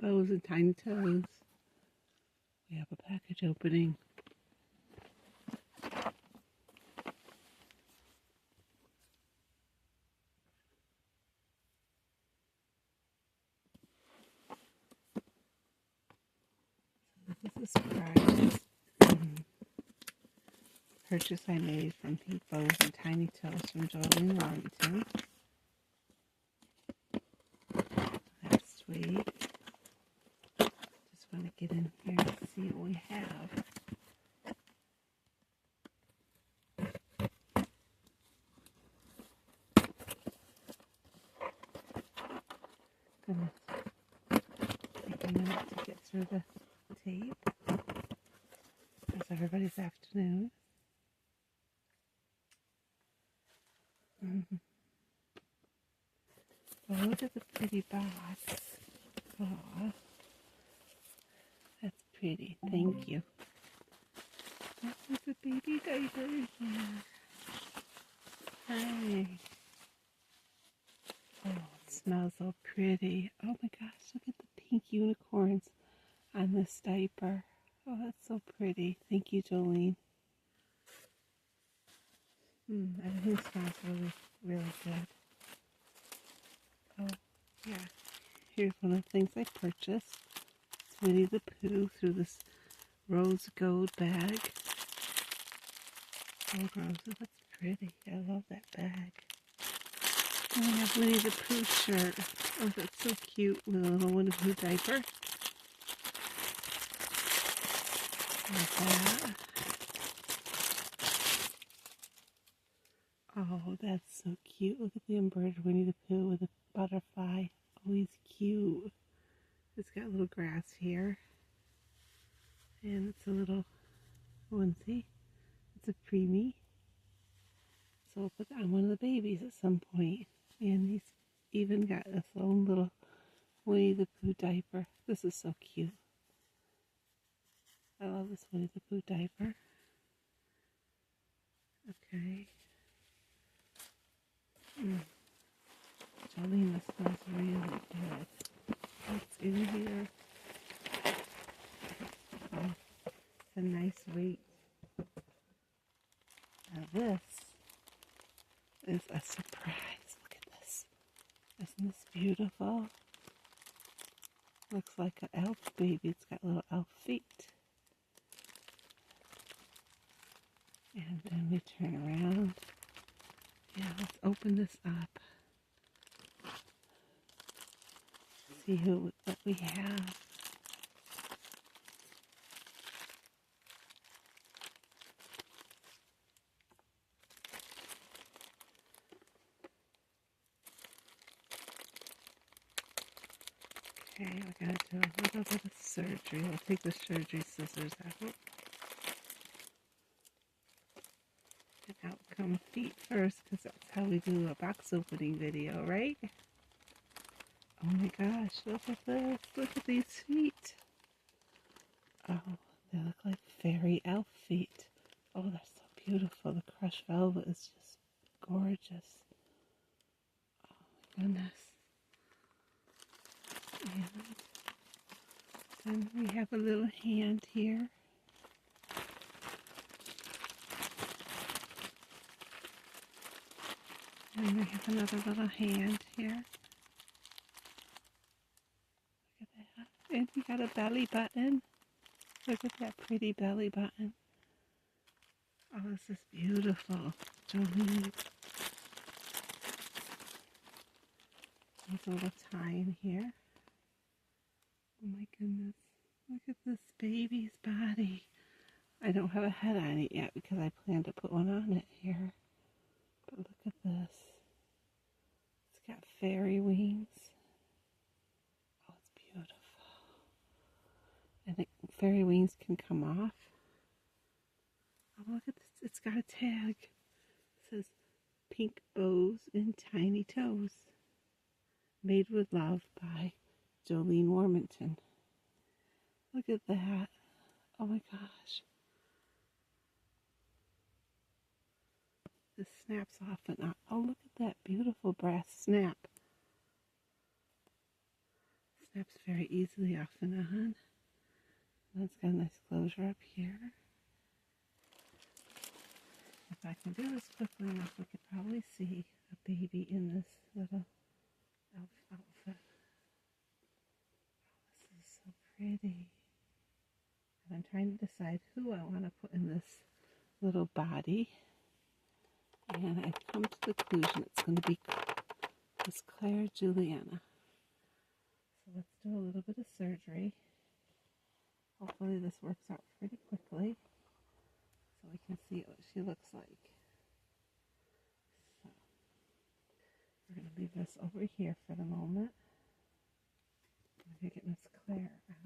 bows and tiny toes. We have a package opening. This is a surprise purchase I made from Pink Bows and Tiny Toes from Jolene Warrington. That's sweet. Just want to get in here and see what we have. Gonna take a minute to get through the tape. How's everybody's afternoon? Oh, look at the pretty box. Oh, that's pretty. Thank you. That was a baby diaper in here. Hi. Oh, it smells so pretty. Oh my gosh, look at the pink unicorns on this diaper. Oh, that's so pretty. Thank you, Jolene. Everything smells really, really good. Oh, yeah. Here's one of the things I purchased. It's Winnie the Pooh through this rose gold bag. Gold roses, that's pretty. I love that bag. And we have Winnie the Pooh shirt. Oh, that's so cute with a little Winnie the Pooh diaper. Like that. Oh, that's so cute. Look at the embroidered Winnie the Pooh with a butterfly. Oh, he's cute. It's got a little grass here. And it's a little onesie. It's a preemie. So we'll put that on one of the babies at some point. And he's even got his own little Winnie the Pooh diaper. This is so cute. I love this Winnie the Pooh diaper. Okay. Jolene, this smells really good. What's in here? Oh, it's a nice weight. Now this is a surprise. Look at this. Isn't this beautiful? Looks like an elf baby. It's got little elf feet. And then we turn around. Yeah, let's open this up. See what we have. Okay, we're going to do a little bit of surgery. I'll take the surgery scissors out. And out come feet first, because that's how we do a box opening video, right? Oh my gosh, look at this. Look at these feet. Oh, they look like fairy elf feet. Oh, they're so beautiful. The crushed velvet is just gorgeous. Oh my goodness. And then we have a little hand here. And we have another little hand here. Look at that. And we got a belly button. Look at that pretty belly button. Oh, this is beautiful. Jolene. There's a little tie in here. Oh my goodness. Look at this baby's body. I don't have a head on it yet because I plan to put one on it here. But look at this. It's got fairy wings. Oh, it's beautiful. And the fairy wings can come off. Oh, look at this. It's got a tag. It says Pink Bows and Tiny Toes. Made with love by Jolene Warrington. Look at that. Oh my gosh. This snaps off and on. Oh, look at that beautiful brass snap. snaps very easily off and on. And it's got a nice closure up here. If I can do this quickly enough, we could probably see a baby in this little elf outfit. Oh, this is so pretty. And I'm trying to decide who I want to put in this little body. And I've come to the conclusion it's going to be Miss Claire Juliana. So let's do a little bit of surgery. Hopefully this works out pretty quickly so we can see what she looks like. So we're going to leave this over here for the moment. I'm going to get Miss Claire out.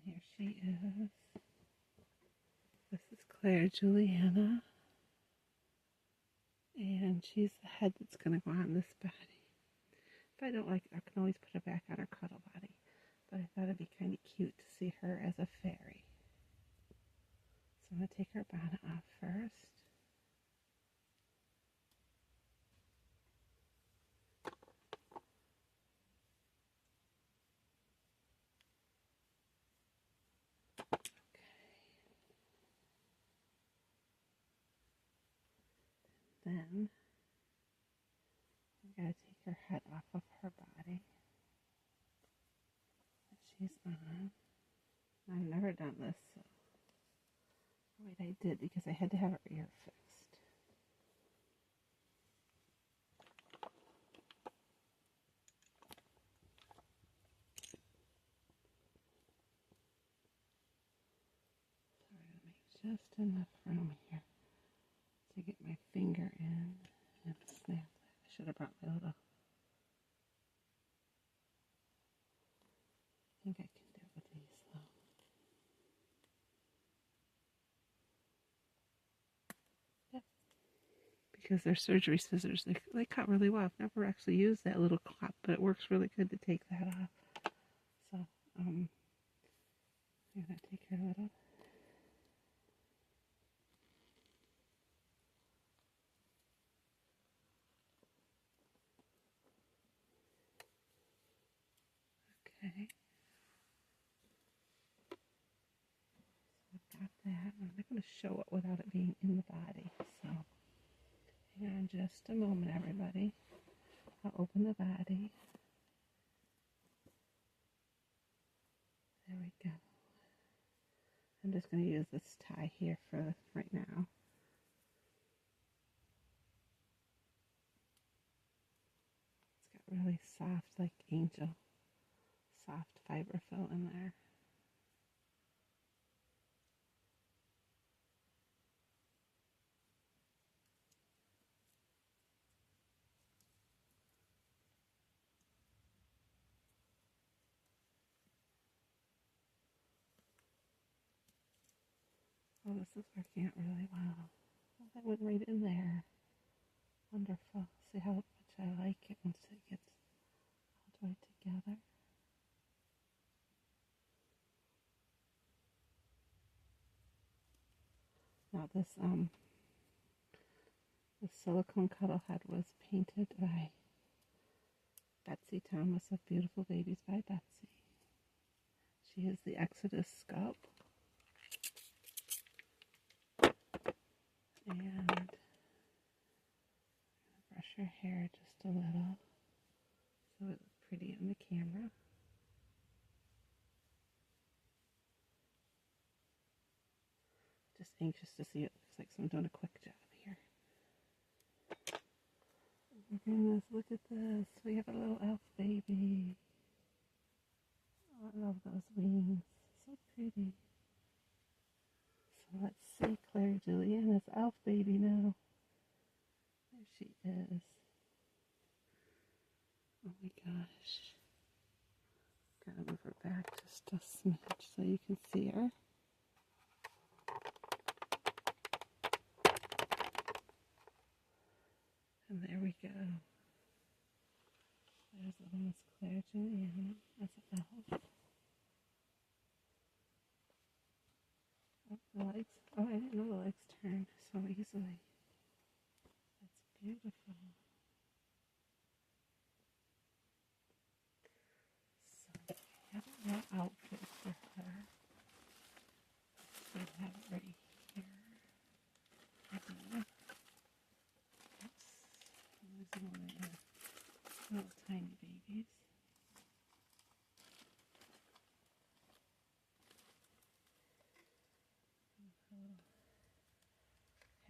Here she is. This is Claire Juliana. And she's the head that's going to go on this body. If I don't like it, I can always put her back on her cuddle body. But I thought it'd be kind of cute to see her as a fairy. So I'm going to take her bonnet off first. Then I'm going to take her head off of her body that she's on. I've never done this, so wait, I did because I had to have her ear fixed. So I'm going to make just enough room here to get my finger in and snap that. I should have brought my little. I think I can do it with these though. Yep. Because they're surgery scissors, they cut really well. I've never actually used that little clop, but it works really good to take that off. So I'm gonna take her little. Okay. So I've got that. I'm not going to show it without it being in the body. So hang on just a moment, everybody. I'll open the body. There we go. I'm just going to use this tie here for right now. It's got really soft, like angel, soft fiber fill in there. Oh, this is working out really well. Oh, that went right in there. Wonderful. See how much I like it once it gets all joined together. Now this silicone cuddle head was painted by Betsy Thomas of Beautiful Babies by Betsy. She is the Exodus sculpt. And brush her hair just a little so it looks pretty on the camera. Just anxious to see it. Looks like someone doing a quick job here. Oh my goodness, look at this. We have a little elf baby. Oh, I love those wings. So pretty. So let's see Claire Juliana's elf baby now. There she is. Oh my gosh. Gotta move her back just a smidge so you can see her. And there we go. There's little Miss Claire Juliana as an elf. Oh, the legs. Oh, I didn't know the legs turned so easily. That's beautiful. little outfit for her. So I have it right here. Oops. I'm losing one of the little tiny babies.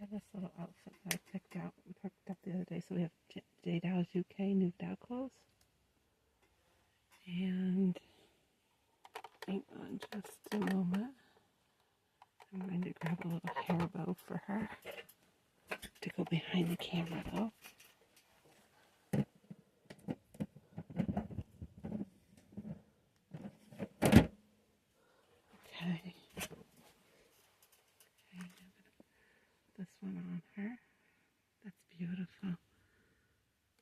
I have this little outfit that I picked up the other day. So we have J Dow's UK New Dow clothes. And hang on just a moment. I'm going to grab a little hair bow for her to go behind the camera though. Okay. This one on her. That's beautiful.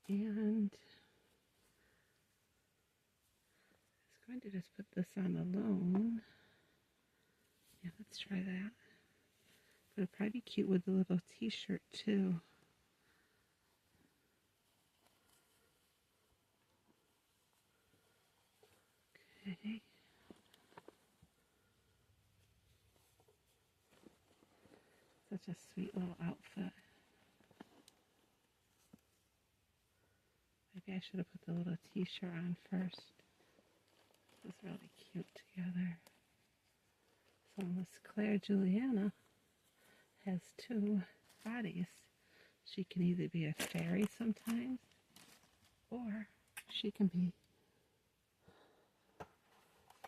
And I was going to just put this on alone. Yeah, let's try that. But it'd probably be cute with a little t-shirt too. Okay. Such a sweet little outfit. Maybe I should have put the little t-shirt on first. This is really cute together. So Miss Claire Juliana has two bodies. She can either be a fairy sometimes, or she can be...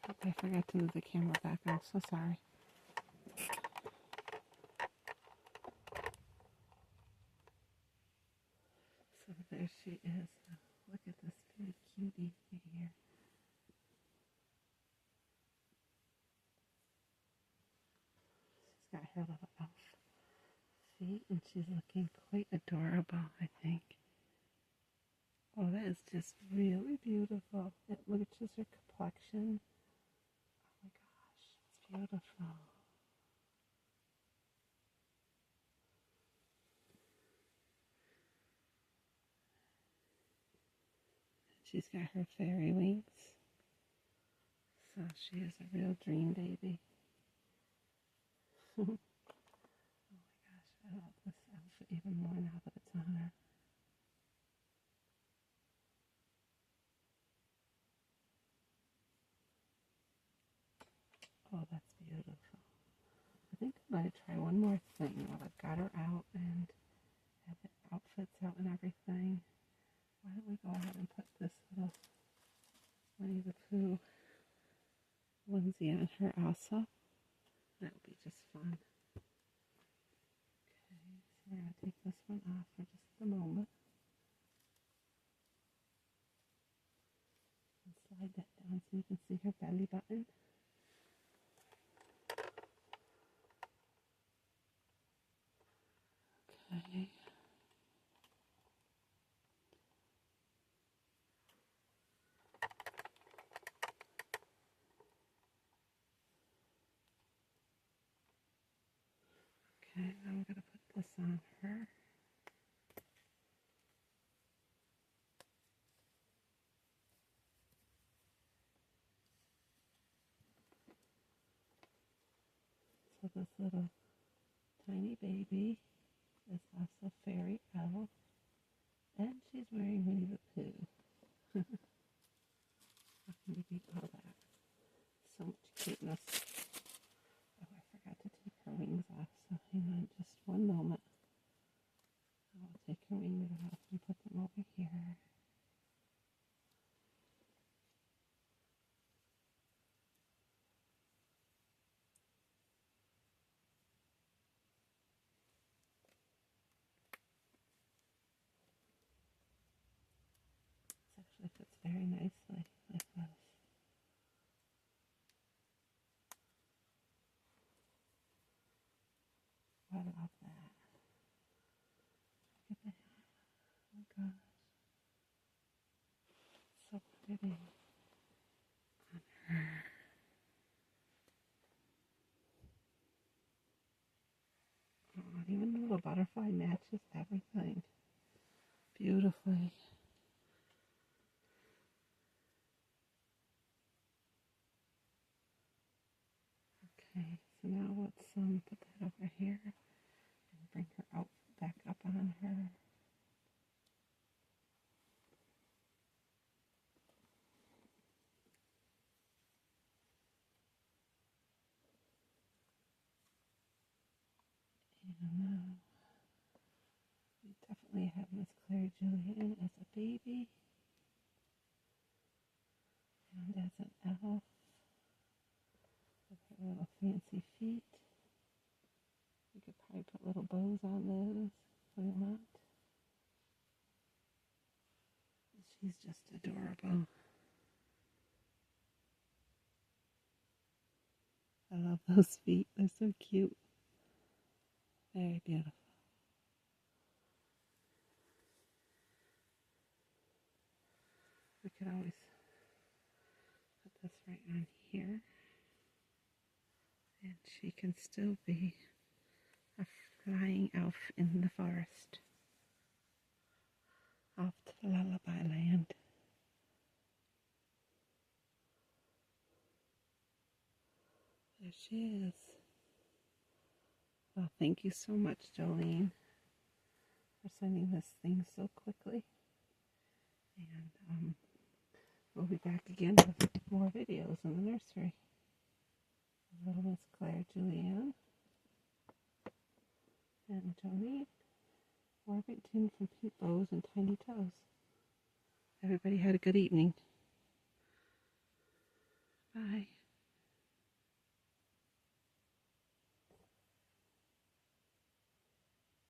Oh, I forgot to move the camera back. I'm so sorry. So there she is. Look at this big cutie here. She's got her little elf feet, and she's looking quite adorable, I think. Oh, that is just really beautiful. It matches her complexion. Oh my gosh, it's beautiful. She's got her fairy wings. So she is a real dream baby. Oh my gosh, I love this outfit even more now that it's on her. Oh, that's beautiful. I think I'm going to try one more thing while I've got her out and have the outfits out and everything. Why don't we go ahead and put this little Winnie the Pooh onesie on her also. That would be just fun. Okay, so we're going to take this one off for just a moment. And slide that down so you can see her belly button. Okay. Okay, now I'm going to put this on her. So this little tiny baby is also Fairy Elf, and she's wearing Winnie the Pooh. How can you beat all that? So much cuteness. Oh, I forgot to take her wings off, so hang on just one moment. I'll take her wings off and put them over here. This actually fits very nicely like this. I love that. Look at that. Oh my gosh. So pretty on her. Oh, even the little butterfly matches everything beautifully. Okay, so now let's put that over here and bring her out back up on her. And we definitely have Miss Claire Julian as a baby and as an elf with her little fancy feet. We could probably put little bows on those if we want. She's just adorable. I love those feet. They're so cute. Very beautiful. We could always put this right on here. And she can still be a flying elf in the forest. Off to the lullaby land. There she is. Well, thank you so much, Jolene, for sending this thing so quickly. And we'll be back again with more videos in the nursery. Little Miss Claire Julianne and Jolene Worthington from Pink Bows and Tiny Toes. Everybody had a good evening. Bye.